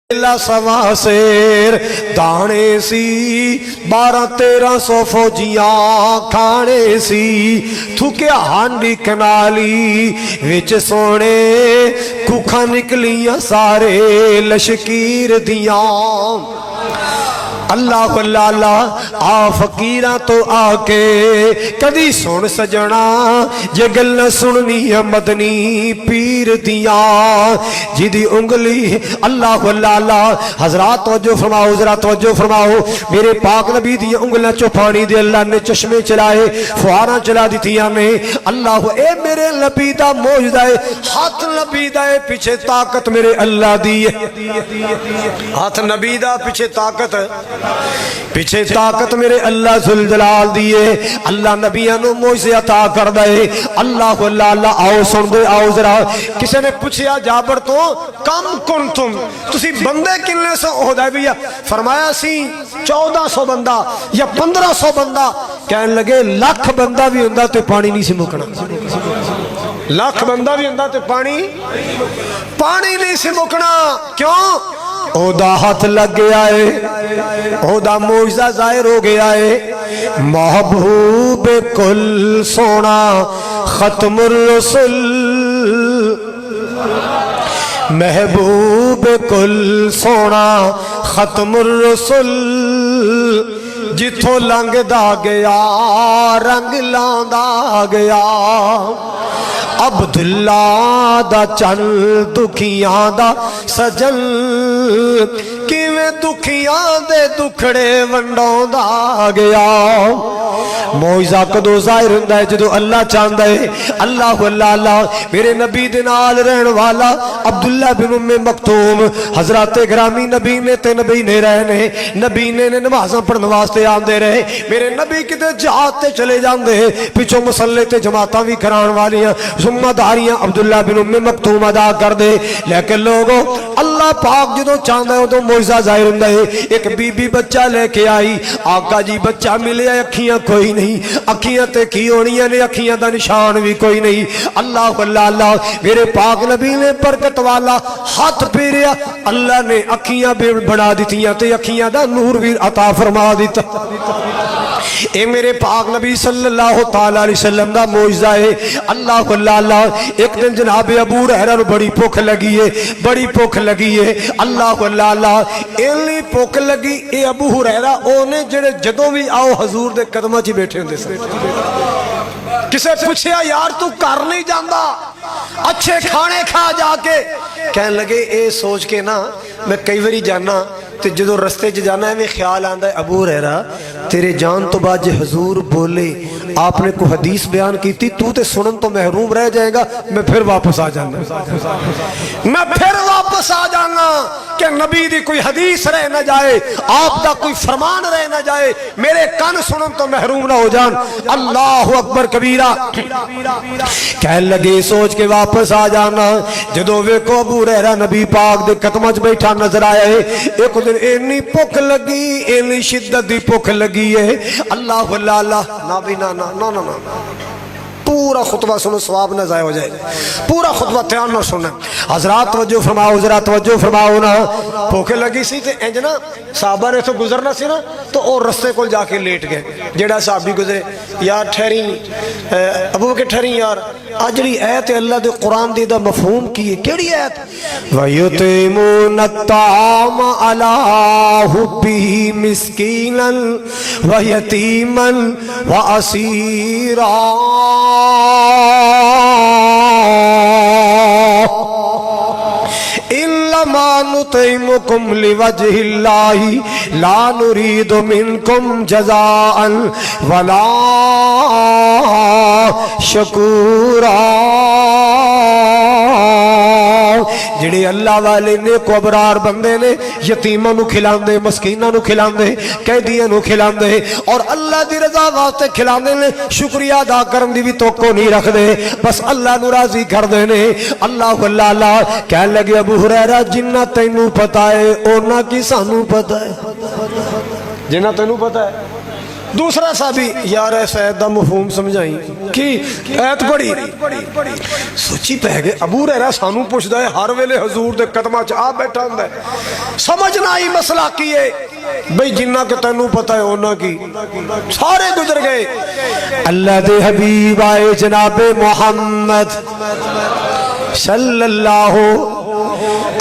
सवा शेर दाने सी 1200-1300 फौजियां खाने सी थुकिया हांडी कनाली विच सोने कुखा निकलियां सारे लशकीर दियां। अल्लाह अल्लाह आ फकीरा तो आके कदी सुन सजना जे गल्ला सुननी है मदनी पीर दिया जिदी उंगली। अल्लाह अल्लाह हजरात तवज्जो फरमाओ, जरा तवज्जो फरमाओ। मेरे पाक नबी दी उंगलियां चो पानी दे अल्लाह ने चश्मे चलाए, फुहारा चला दितियां ने। अल्लाह ए मेरे नबी दा मौजूदा है, हाथ नबी दा है, पीछे ताकत मेरे अल्लाह दी है। हाथ नबी दा पीछे ताकत, पीछे ताकत मेरे अल्लाह जुल जलाल दिए। अल्लाह नबियां नू मोइज़े अता कर दे। अल्लाह अल्लाह अल्लाह आओ सुन दे, आओ जरा। किसी ने पूछा जाबर तो कम कुन तुम तुसी बंदे किन्ने सो हुदैबिया? फरमाया सी 1400 बंदा या 1500 बंदा। कहने लगे लाख बंदा भी हुंदा ते पानी नहीं सी मुकना। लाख बंदा भी हुंदा ते पानी नहीं सी मुकना। क्यों? ओदा हाथ लग गया है, ओदा मौजज़ा ज़ाहिर हो गया है। महबूब कुल सोना खत्मुर रसूल, महबूब कुल सोना खत्मुर रसूल। जिथों लंघदा गया रंग लांदा गया। अब्दुल्ला दा चल दुखियां दा सजन, किवें दुखियां दे दुखड़े वंडोंदा गया। मौइज़ा कदों ज़ाहिर हुंदा है? जदों अल्लाह चाहंदा है। अल्लाह अल्लाह अल्लाह मेरे नबी दे नाल रहन वाला अब्दुल्ला बिन उम्मे मक्तूम हजरत ग्रामी नबी ने ते नबी ने रहने, नबी ने नमाज़ां पढ़न वास्ते आंदे रहे। मेरे नबी किते जहाद ते चले जांदे, पिछों मुसल्ले ते जमातां भी कराउण वालियां जिम्मेदारियां अब्दुल्ला बिन उम्मे मक्तूम अदा कर दे। लेकिन लोगों अल्लाह पाक जदों चाहंदा है उदों मौइज़ा ज़ाहिर हुंदा है। एक बीबी बच्चा लेके आई, आका जी बच्चा मिलिया, अखियां कोई नहीं, अखियां ते की होनियां ने, अखियां दा निशान भी कोई नहीं। अल्लाह अल्लाह अल्लाह मेरे पाक नबी ने बरकत वाला हाथ फेरिया, अल्लाह ने अखियां भी बना दितियां ते अखियां दा नूर भी अता फरमा दिता। ए मेरे पाक नबी सल्लल्लाहु तआला अलैहि वसल्लम दा मौजज़ा है। अल्लाह अल्लाह अल्लाह एक दिन जनाब अबू हुरैरा नूं बड़ी भुख लगी है, बड़ी भुख लगी है। अल्लाह अल्लाह अल्लाह इन्नी भुख लगी, ए अबू हुरैरा ओने जेड़े जदों भी आओ हजूर दे कदमां 'च बैठे हुंदे सन। किसे पूछया यार तू घर नहीं जांदा, अच्छे खाने खा जाके? कहने लगे ए सोच के ना मैं कई बारी जाना ते जो रस्ते च जाना है ख्याल आंदा है अबू हुरैरा तेरे जान तो बाद जो हजूर बोले आपने को हदीस बयान की थी, तू तो सुनन तो महरूम रह जाएगा, मैं फिर वापस आ जाना, मैं फिर वापस आ जाना कि नबी दी कोई हदीस रह ना जाए, आप दा कोई फरमान रह ना जाए, मेरे कान सुनन तो महरूम ना हो जान। अल्लाह अकबर कबीरा। कह लगे सोच के वापस आ जाना। जदों वेखो अबू हुरैरा नबी पाक दे कदमां च बैठा नजर आया है। एक दिन इन्नी भुख लगी, इन्नी शिद्दत दी भुख लगी है। अल्लाह अल्लाह अल्लाह ना भी ना ना ना ना ना पूरा खुतबा सुनो, सवाब ना जाया हो जाए। पूरा खुतबा ध्यान ना सुनना। हजरात तवज्जो फरमाओ, जरा तवज्जो फरमाओ ना। भूख लगी सी ते इंज ना साहबा ने तो गुजरना सी ना, तो और रस्ते को जाके लेट गए। जेड़ा साहबी गुजरे यार ठहरी अबू के ठहरी यार, आज जी ऐत अल्लाह दे कुरान दी दा मफहूम की है? केड़ी ऐत? वयुतिमुन अत्ताम अला हुब्बी मिस्कीनन व यतीमन व असीरा। इन्नमा नुतिमुकुम लिवजहिल्लाहि ला नुरीदु मिनकुम जज़ाअन वला शकूरा। जिहड़े अल्लाह वाले ने को अबरार बंदे ने यतीमां नूं खिलांदे, मस्कीनां नूं खिलांदे, कैदियां नूं खिलांदे और अल्लाह दी रजा वास्ते खिलांदे ने, शुक्रिया अदा करन दी भी तोको नहीं रखदे, बस अल्लाह नूं राजी करदे ने। अल्लाह अल्लाह अल्लाह कहन लगे अबू हुरैरा जिन्ना तैनूं पता है ओना की सानू पता है। जिन्ना तैनूं पता है دوسرا صحابی یار ایسا ایت دا مفہوم سمجھائی کی ایت پڑھی سوچی پہ گئے ابو ہریرہ سانوں پوچھدا ہے ہر ویلے حضور دے قدماں چ آ بیٹھا ہوندا ہے سمجھ نہ آئی مسئلہ کی ہے بھئی جنہ کہ تینوں پتہ ہے ہونا کی سارے گزر گئے اللہ دے حبیب آئے جناب محمد صلی اللہ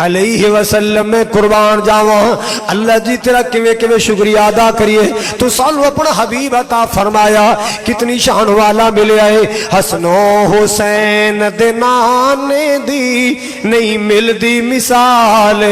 علیہ وسلم میں قربان جاواں اللہ جی تیرا کیویں کیویں شکریہ ادا کریے تو سانو اپنا حبیب عطا فرمایا کتنی شان والا ملیا ہے حسن و حسین دے نانے دی نہیں ملدی مثال